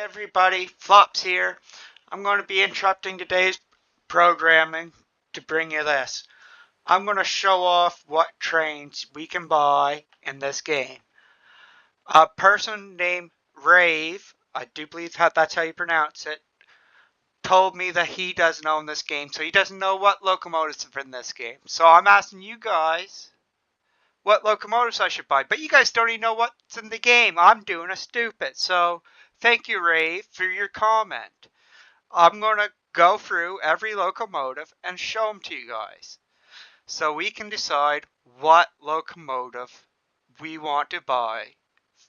everybody, Flops here. I'm going to be interrupting today's programming to bring you this. I'm going to show off what trains we can buy in this game. A person named Rave, I do believe that's how you pronounce it, told me that he doesn't own this game, so he doesn't know what locomotives are in this game. So I'm asking you guys what locomotives I should buy. But you guys don't even know what's in the game. I'm doing a stupid. So thank you, Ray, for your comment. I'm going to go through every locomotive and show them to you guys. So we can decide what locomotive we want to buy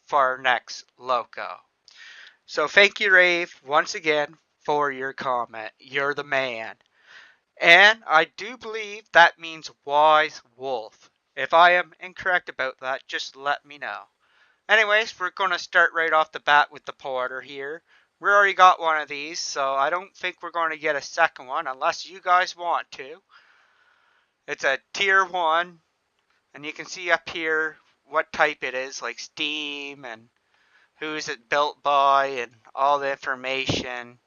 for our next loco. So thank you, Rave, once again for your comment. You're the man. And I do believe that means wise wolf. If I am incorrect about that, just let me know. Anyways, we're going to start right off the bat with the porter here. We already got one of these, so I don't think we're going to get a second one unless you guys want to. It's a tier 1, and you can see up here what type it is, like steam and who's it built by and all the information.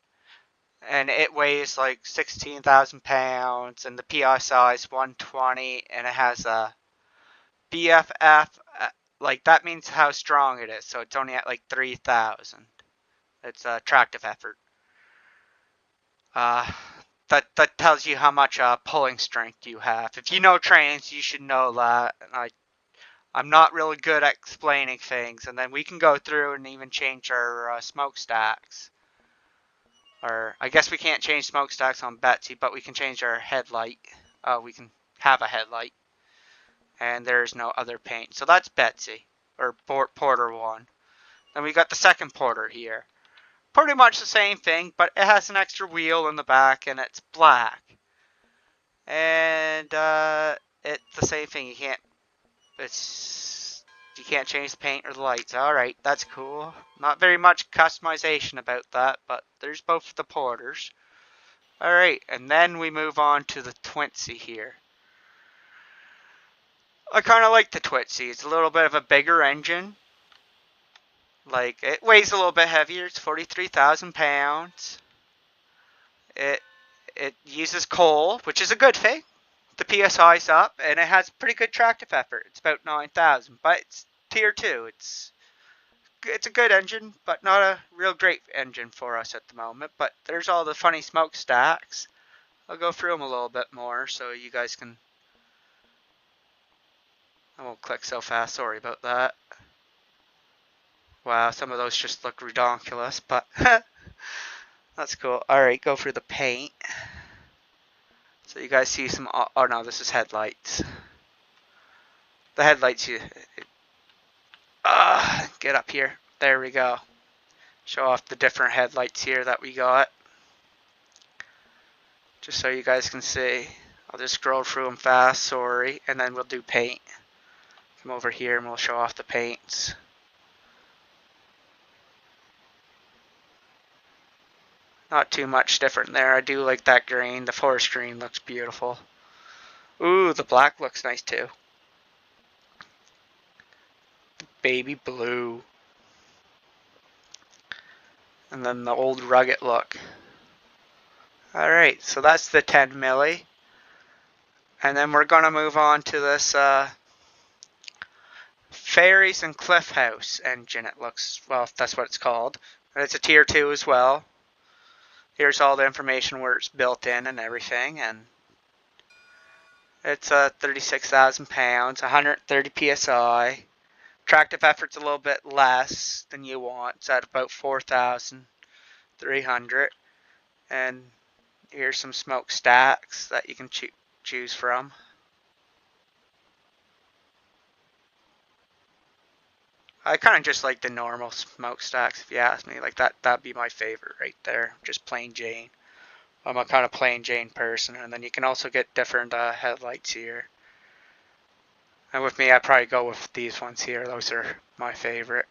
And it weighs like 16,000 pounds, and the PSI is 120, and it has a BFF, like that means how strong it is, so it's only at like 3,000. It's a tractive effort. That tells you how much pulling strength you have. If you know trains, you should know that. I'm not really good at explaining things, and then we can go through and even change our smokestacks. Or I guess we can't change smokestacks on Betsy, but we can change our headlight. We can have a headlight, and there's no other paint. So that's Betsy, or Porter 1. Then we got the second Porter here. Pretty much the same thing, but it has an extra wheel in the back, and it's black. And it's the same thing. You can't change the paint or the lights. All right, that's cool. Not very much customization about that, but there's both the Porters. All right, and then we move on to the Twinsy here. I kind of like the Twinsy. It's a little bit of a bigger engine. Like, it weighs a little bit heavier. It's 43,000 pounds. It uses coal, which is a good thing. The PSI's up, and it has pretty good tractive effort. It's about 9,000, but it's tier 2. It's a good engine, but not a real great engine for us at the moment. But there's all the funny smokestacks. I'll go through them a little bit more so you guys can... I won't click so fast, sorry about that. Wow, some of those just look redonkulous, but that's cool. Alright, go through the paint. So you guys see some... Oh no, this is headlights. The headlights, get up here. There we go. Show off the different headlights here that we got. Just so you guys can see. I'll just scroll through them fast, sorry. And then we'll do paint. Come over here and we'll show off the paints. Not too much different there. I do like that green. The forest green looks beautiful. Ooh, the black looks nice too. Baby blue. And then the old rugged look. Alright, so that's the 10 milli. And then we're going to move on to this Fairies and Cliff House engine, it looks. Well, that's what it's called. And it's a tier 2 as well. Here's all the information where it's built in and everything. And it's 36,000 pounds, 130 PSI. Tractive effort's a little bit less than you want. It's at about 4,300. And here's some smokestacks that you can choose from. I kind of just like the normal smokestacks, if you ask me. Like that'd be my favorite right there. Just plain Jane. I'm a kind of plain Jane person. And then you can also get different headlights here. And with me, I'd probably go with these ones here. Those are my favorite.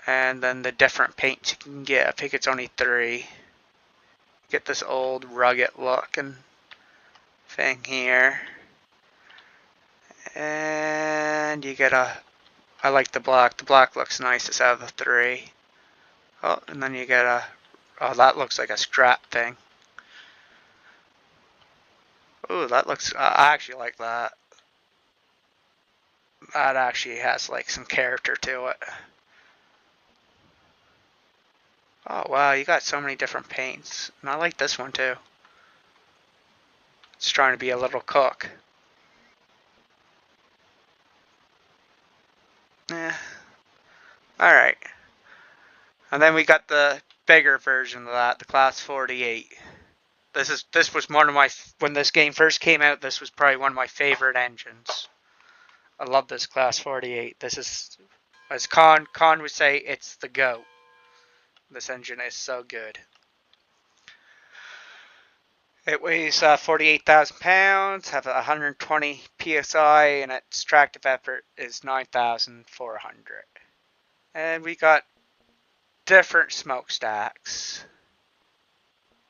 And then the different paints you can get. I think it's only 3. Get this old rugged look and thing here. And you get a I like the black. The black looks nicest out of the three. Oh, and then you get a... Oh, that looks like a strap thing. Oh, that looks... I actually like that. That actually has like some character to it. Oh, wow, you got so many different paints. And I like this one too. It's trying to be a little cook. Eh. Alright. And then we got the bigger version of that, the Class 48. This was one of my... When this game first came out, this was probably one of my favorite engines. I love this Class 48. This is... As Con would say, it's the GOAT. This engine is so good. It weighs 48,000 pounds, have 120 psi, and its tractive effort is 9,400. And we got different smokestacks.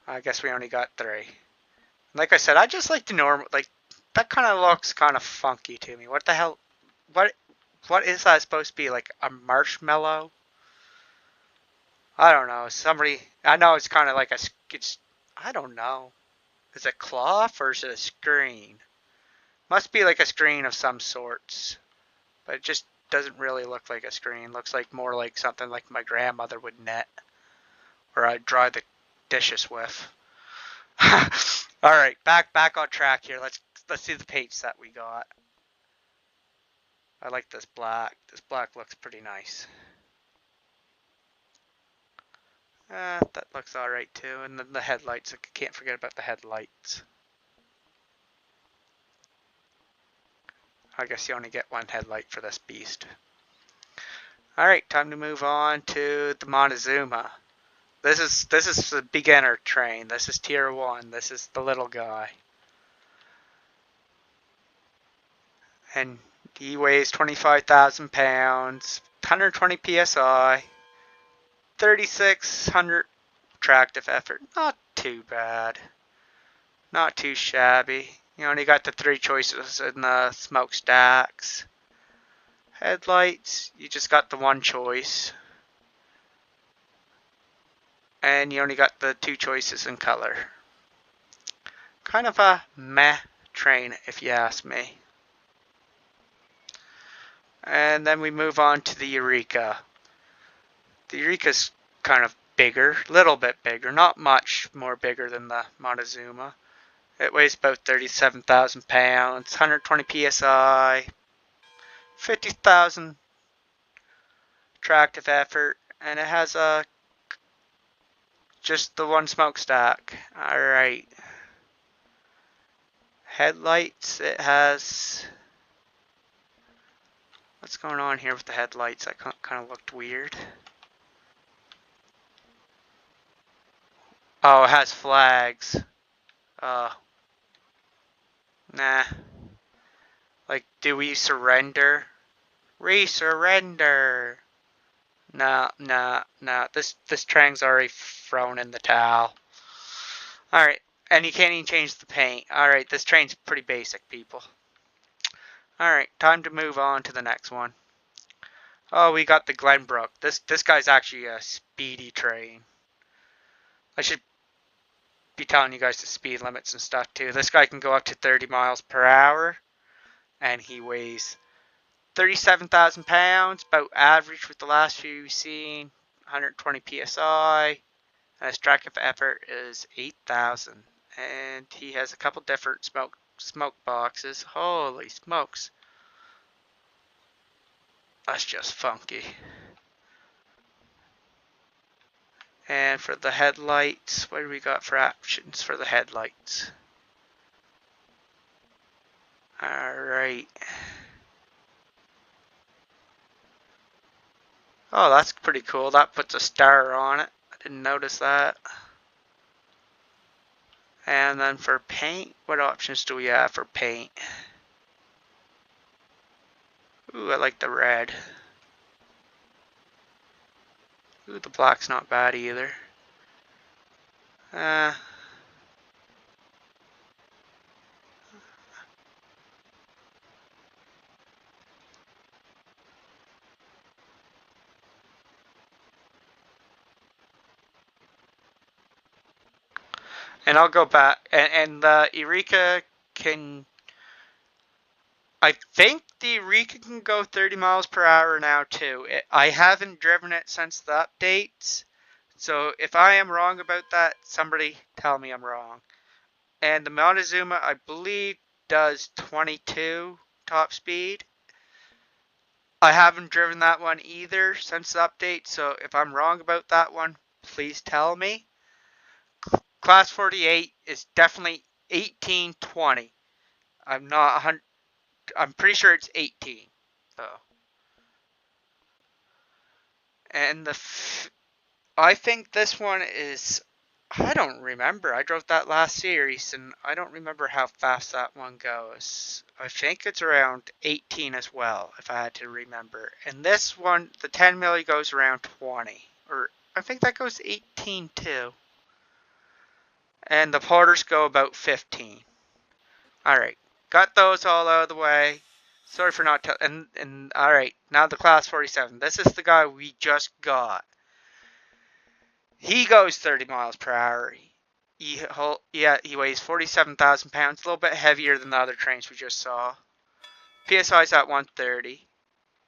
I guess we only got 3. Like I said, I just like the normal, like, that kind of looks kind of funky to me. What the hell? What is that supposed to be? Like a marshmallow? I don't know. I know it's kind of like I don't know. Is it cloth or is it a screen? Must be like a screen of some sorts. But it just doesn't really look like a screen. Looks like more like something like my grandmother would knit. Or I'd dry the dishes with. Alright, back on track here. Let's see the paints that we got. I like this black. This black looks pretty nice. That looks alright too. And then the headlights. I can't forget about the headlights. I guess you only get one headlight for this beast. Alright, time to move on to the Montezuma. This is the beginner train. This is tier 1. This is the little guy. And he weighs 25,000 pounds, 120 psi, 3,600 tractive effort. Not too bad. Not too shabby. You only got the 3 choices in the smokestacks. Headlights, you just got the 1 choice. And you only got the 2 choices in color. Kind of a meh train, if you ask me. And then we move on to the Eureka. The Eureka's kind of bigger, a little bit bigger, not much more bigger than the Montezuma. It weighs about 37,000 pounds, 120 psi, 50,000 tractive effort, and it has just the 1 smokestack. Alright. Headlights, it has... What's going on here with the headlights? I kind of looked weird. Oh, it has flags. Nah. Like, do we surrender? Resurrender. Nah. This train's already thrown in the towel. Alright, and you can't even change the paint. Alright, this train's pretty basic, people. Alright, time to move on to the next one. Oh, we got the Glenbrook. This guy's actually a speedy train. I should be telling you guys the speed limits and stuff too. This guy can go up to 30 miles per hour. And he weighs 37,000 pounds, about average with the last few we've seen. 120 psi. And his tractive effort is 8,000. And he has a couple different smoke boxes. Holy smokes. That's just funky. And for the headlights, what do we got for options for the headlights? Alright. Oh, that's pretty cool. That puts a star on it. I didn't notice that. And then for paint, what options do we have for paint? Ooh, I like the red. Ooh, the black's not bad either. And I'll go back. And the Eureka can... I think the Eureka can go 30 miles per hour now too. I haven't driven it since the updates. So if I am wrong about that, somebody tell me I'm wrong. And the Montezuma, I believe, does 22 top speed. I haven't driven that one either since the update, so if I'm wrong about that one, please tell me. Class 48 is definitely 1820. I'm not 100, I'm pretty sure it's 18. So, and I think this one is, I don't remember. I drove that last series and I don't remember how fast that one goes. I think it's around 18 as well, if I had to remember. And this one, the 10 milli goes around 20. Or I think that goes 18 too. And the Porters go about 15. Alright, got those all out of the way. Sorry for not telling. And alright, now the Class 47. This is the guy we just got. He goes 30 miles per hour. He weighs 47,000 pounds, a little bit heavier than the other trains we just saw. PSI's at 130.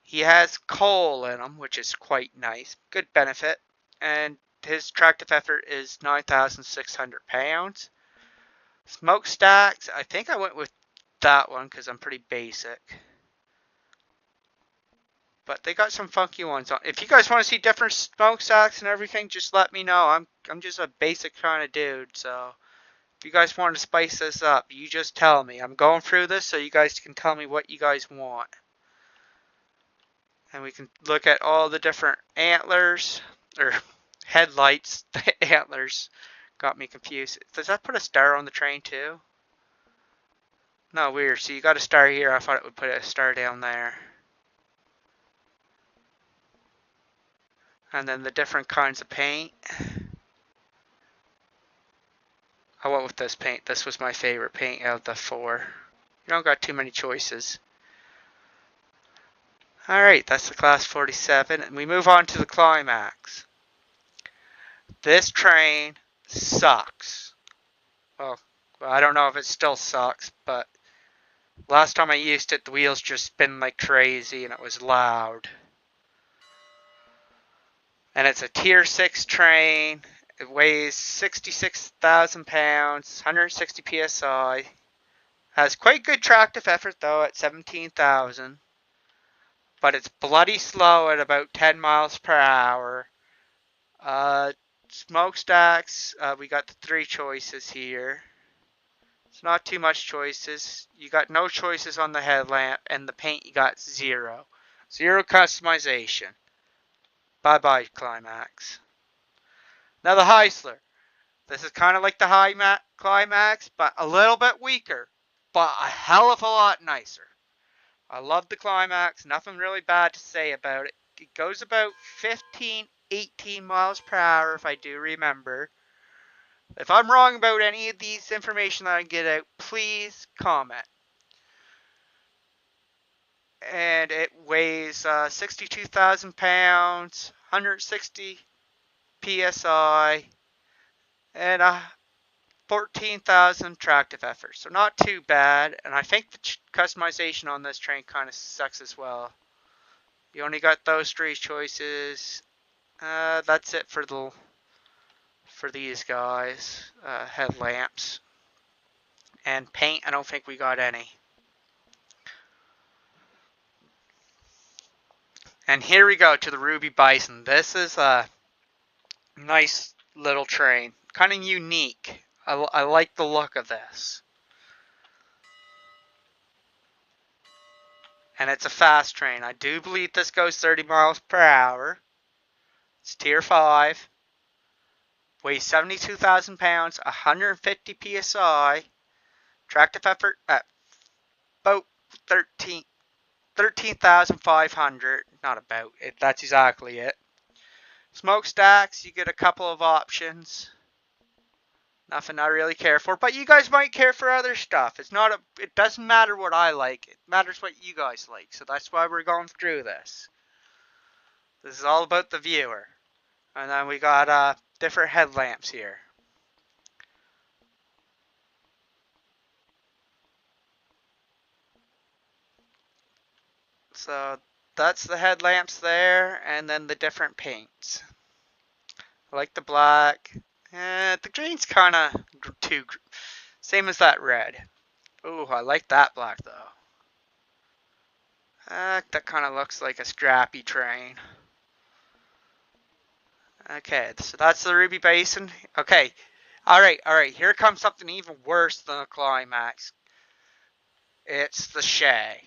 He has coal in him, which is quite nice. Good benefit. And his tractive effort is 9,600 pounds. Smokestacks, I think I went with that one because I'm pretty basic. But they got some funky ones on. If you guys want to see different smokestacks and everything, just let me know. I'm just a basic kind of dude, so if you guys want to spice this up, you just tell me. I'm going through this so you guys can tell me what you guys want. And we can look at all the different antlers, or headlights. The antlers got me confused. Does that put a star on the train too? No, weird. So you got a star here. I thought it would put a star down there. And then the different kinds of paint. I went with this paint. This was my favorite paint out of the four. You don't got too many choices. Alright, that's the Class 47. And we move on to the Climax. This train sucks. Well, I don't know if it still sucks, but last time I used it, the wheels just spin like crazy and it was loud. And it's a Tier 6 train. It weighs 66,000 pounds, 160 psi. Has quite good tractive effort though at 17,000. But it's bloody slow at about 10 miles per hour. Smokestacks, we got the three choices here. It's not too much choices. You got no choices on the headlamp, and the paint you got zero. Zero customization. Bye bye, Climax. Now the Heisler. This is kind of like the Climax, but a little bit weaker. But a hell of a lot nicer. I love the Climax. Nothing really bad to say about it. It goes about 15, 18 miles per hour if I do remember. If I'm wrong about any of these information that I get out, please comment. And it weighs 62,000 pounds, 160 psi, and 14,000 tractive effort. So not too bad. And I think the customization on this train kind of sucks as well. You only got those three choices. That's it for these guys. Headlamps and paint. I don't think we got any. And here we go to the Ruby Basin. This is a nice little train, kind of unique. I like the look of this. And it's a fast train. I do believe this goes 30 miles per hour. It's Tier 5. Weighs 72,000 pounds, 150 psi. Tractive effort at about 13,500. Not about it. That's exactly it. Smokestacks, you get a couple of options. Nothing I really care for, but you guys might care for other stuff. It doesn't matter what I like. It matters what you guys like. So that's why we're going through this. This is all about the viewer. And then we got different headlamps here. So that's the headlamps there, and then the different paints. I like the black. The green's kind of too, same as that red. Ooh, I like that black though. That kind of looks like a scrappy train. Okay, so that's the Ruby Basin. Okay, alright, here comes something even worse than a climax. It's the Shay.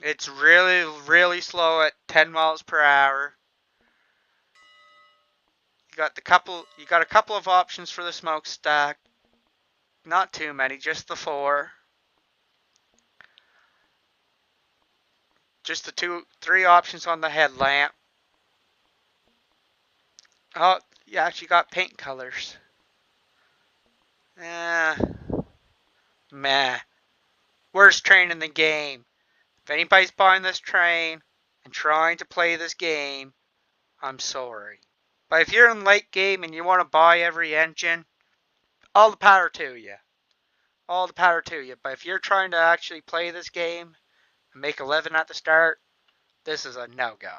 It's really, really slow at 10 miles per hour. You got a couple of options for the smokestack. Not too many, just the 4. Just the 3 options on the headlamp. Oh, you actually got paint colors. Meh. Worst train in the game. If anybody's buying this train and trying to play this game, I'm sorry. But if you're in late game and you want to buy every engine, all the power to you. All the power to you. But if you're trying to actually play this game and make a living at the start, this is a no-go.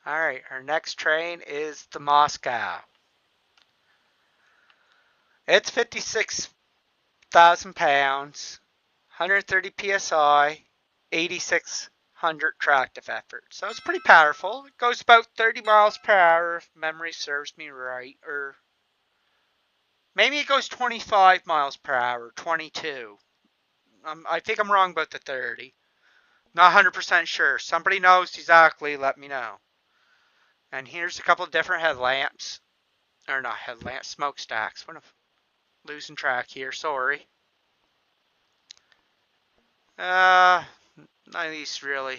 Alright, our next train is the Moscow. It's 56,000 pounds, 130 psi, 8,600 tractive effort. So it's pretty powerful. It goes about 30 miles per hour if memory serves me right. Or maybe it goes 25 miles per hour, 22. I think I'm wrong about the 30. Not 100% sure. Somebody knows exactly, let me know. And here's a couple of different headlamps. Or not headlamps, smokestacks. What am I losing track here? Sorry. None of these really.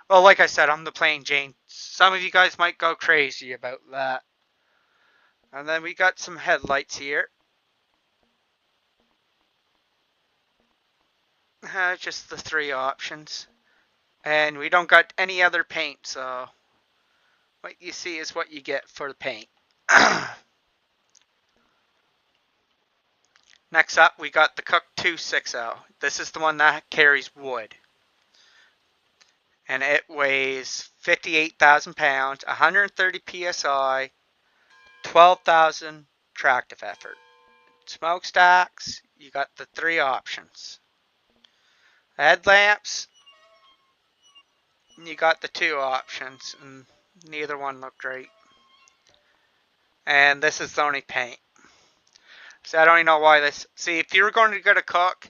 Well, like I said, I'm the plain Jane. Some of you guys might go crazy about that. And then we got some headlights here. Just the 3 options. And we don't got any other paint, so what you see is what you get for the paint. Next up, we got the Cook 260. This is the one that carries wood. And it weighs 58,000 pounds, 130 psi, 12,000 tractive effort. Smokestacks, you got the 3 options. Headlamps, you got the 2 options, and neither one look great. And this is the only paint. So I don't even know why this. See, if you're going to get a Cook,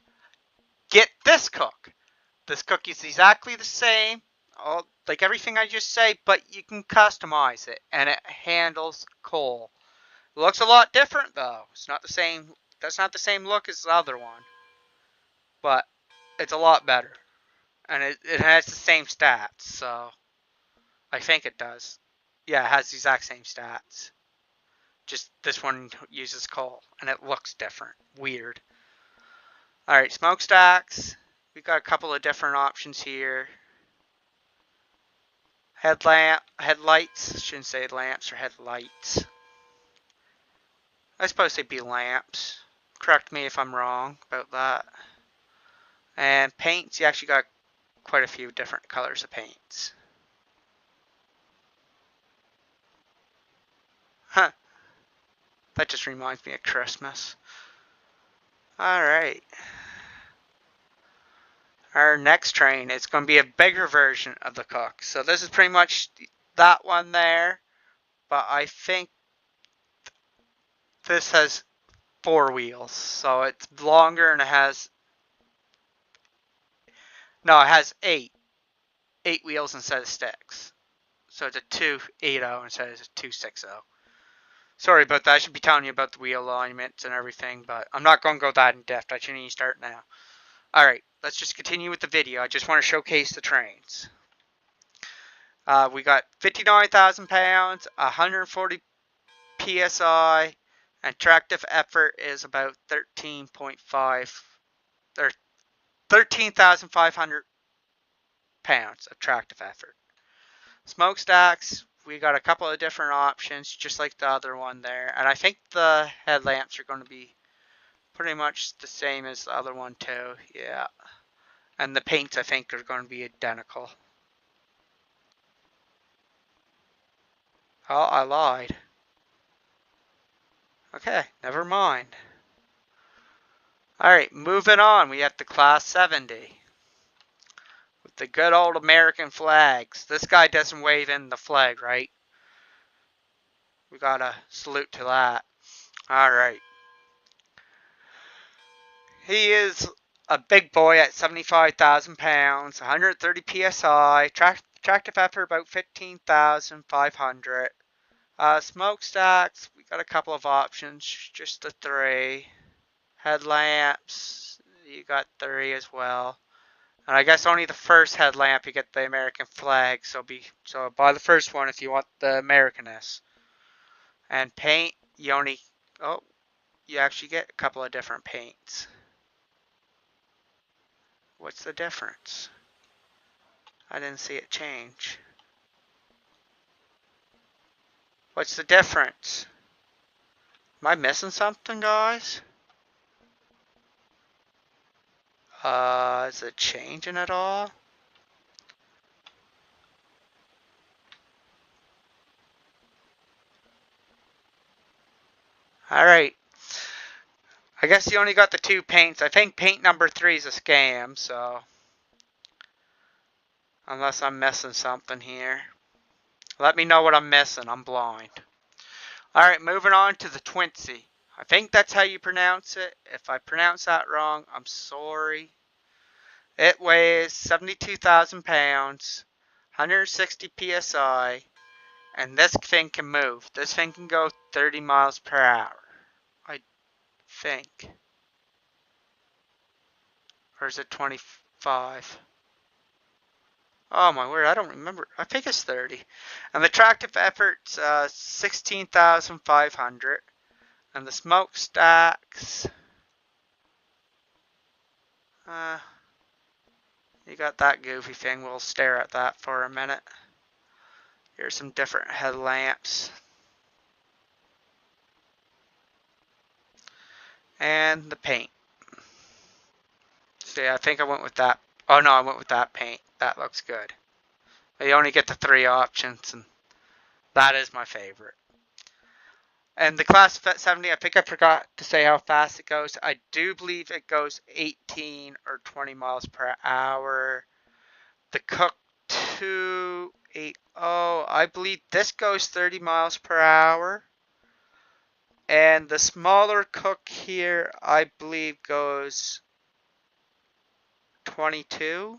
get this Cook. This Cook is exactly the same, like everything I just say, but you can customize it, and it handles coal. It looks a lot different though. It's not the same. That's not the same look as the other one, but it's a lot better, and it has the same stats. So I think it does. Yeah, it has the exact same stats. Just this one uses coal, and it looks different. Weird. Alright, smokestacks. We've got a couple of different options here. Headlights. Shouldn't say lamps or headlights. I suppose they'd be lamps. Correct me if I'm wrong about that. And paints, you actually got quite a few different colors of paints. Huh. That just reminds me of Christmas. Alright. Our next train is going to be a bigger version of the Cook. So this is pretty much that one there. But I think this has 4 wheels. So it's longer and it has... No, it has 8. 8 wheels instead of 6. So it's a 280 instead of a 260. Sorry about that. I should be telling you about the wheel alignments and everything, but I'm not going to go that in depth. I shouldn't even start now. Alright, let's just continue with the video. I just want to showcase the trains. We got 59,000 pounds, 140 psi, and tractive effort is about 13.5 or 13,500 pounds of tractive effort. Smokestacks, we got a couple of different options, just like the other one there. And I think the headlamps are going to be pretty much the same as the other one too. Yeah. And the paints, I think, are going to be identical. Oh, I lied. Okay, never mind. Alright, moving on. We have the Class 70. With the good old American flags. This guy doesn't wave in the flag, right? We gotta salute to that. Alright. He is a big boy at 75,000 pounds, 130 psi, tractive effort about 15,500. Smokestacks, we got a couple of options, just the 3. Headlamps, you got 3 as well. And I guess only the first headlamp you get the American flag, so buy the first one if you want the Americanness. And paint, you actually get a couple of different paints. What's the difference? I didn't see it change. What's the difference? Am I missing something, guys? Is it changing at all? Alright. I guess you only got the 2 paints. I think paint number 3 is a scam, so. Unless I'm missing something here. Let me know what I'm missing. I'm blind. Alright, moving on to the Twinsy. I think that's how you pronounce it. If I pronounce that wrong, I'm sorry. It weighs 72,000 pounds, 160 psi, and this thing can move. This thing can go 30 miles per hour. I think. Or is it 25? Oh my word, I don't remember. I think it's 30. And the tractive effort's 16,500. And the smokestacks, you got that goofy thing. We'll stare at that for a minute. Here's some different headlamps. And the paint. See, I think I went with that. Oh no, I went with that paint. That looks good. You only get the 3 options, and that is my favorite. And the Class 70, I think I forgot to say how fast it goes. I do believe it goes 18 or 20 miles per hour. The Cook 280, I believe this goes 30 miles per hour. And the smaller Cook here, I believe goes 22.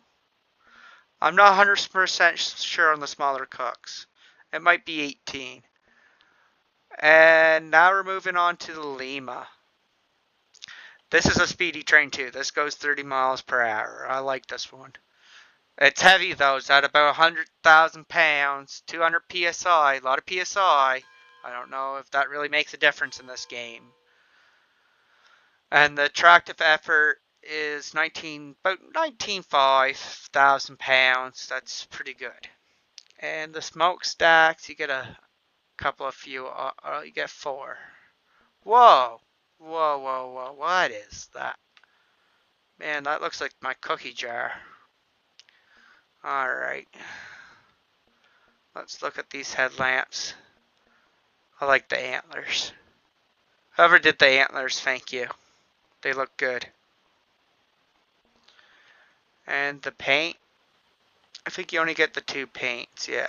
I'm not 100% sure on the smaller Cooks. It might be 18. And now we're moving on to the Lima. This is a speedy train too. This goes 30 miles per hour. I like this one. It's heavy though. It's at about 100,000 pounds, 200 psi, a lot of psi. I don't know if that really makes a difference in this game. And the tractive effort is about 19,500 pounds. That's pretty good. And the smokestacks, you get a couple of few. You get 4. Whoa, whoa, whoa, whoa! What is that? Man, that looks like my cookie jar. All right. Let's look at these headlamps. I like the antlers. Whoever did the antlers, thank you. They look good. And the paint, I think you only get the 2 paints, yeah.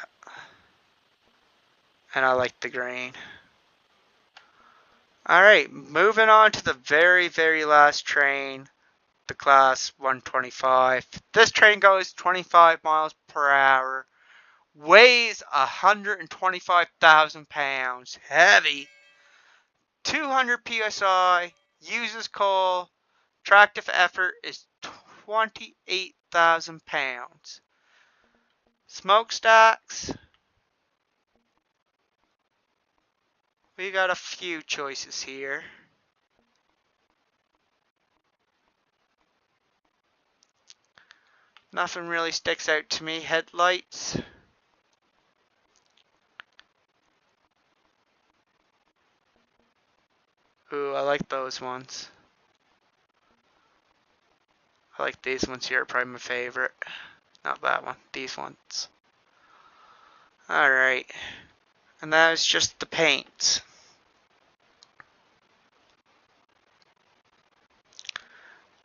And I like the green. Alright, moving on to the very, very last train, the Class 125. This train goes 25 miles per hour, weighs 125,000 pounds, heavy, 200 psi, uses coal, tractive effort is 28,000 pounds. Smokestacks, we got a few choices here. Nothing really sticks out to me. Headlights. Ooh, I like those ones. I like these ones here, probably my favorite. Not that one, these ones. Alright. And that is just the paint.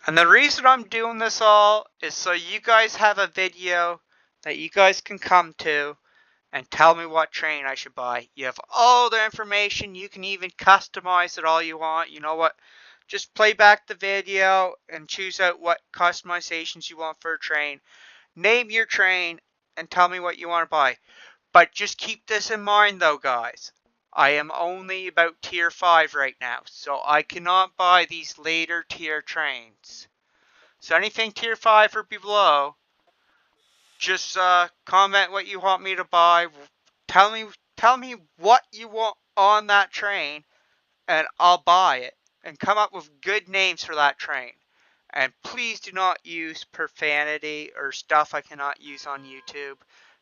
And the reason I'm doing this all is so you guys have a video that you guys can come to and tell me what train I should buy. You have all the information. You can even customize it all you want. You know what? Just play back the video and choose out what customizations you want for a train. Name your train and tell me what you want to buy. But just keep this in mind though, guys. I am only about tier 5 right now, so I cannot buy these later tier trains. So anything tier 5 or below, just comment what you want me to buy. Tell me what you want on that train, and I'll buy it. And come up with good names for that train. And please do not use profanity or stuff I cannot use on YouTube,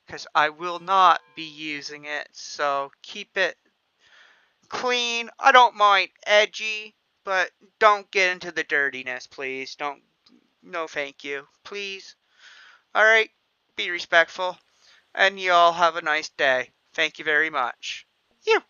because I will not be using it. So keep it clean. I don't mind edgy, but don't get into the dirtiness, please. Don't. No, thank you. Please. Alright, be respectful, and y'all have a nice day. Thank you very much. You.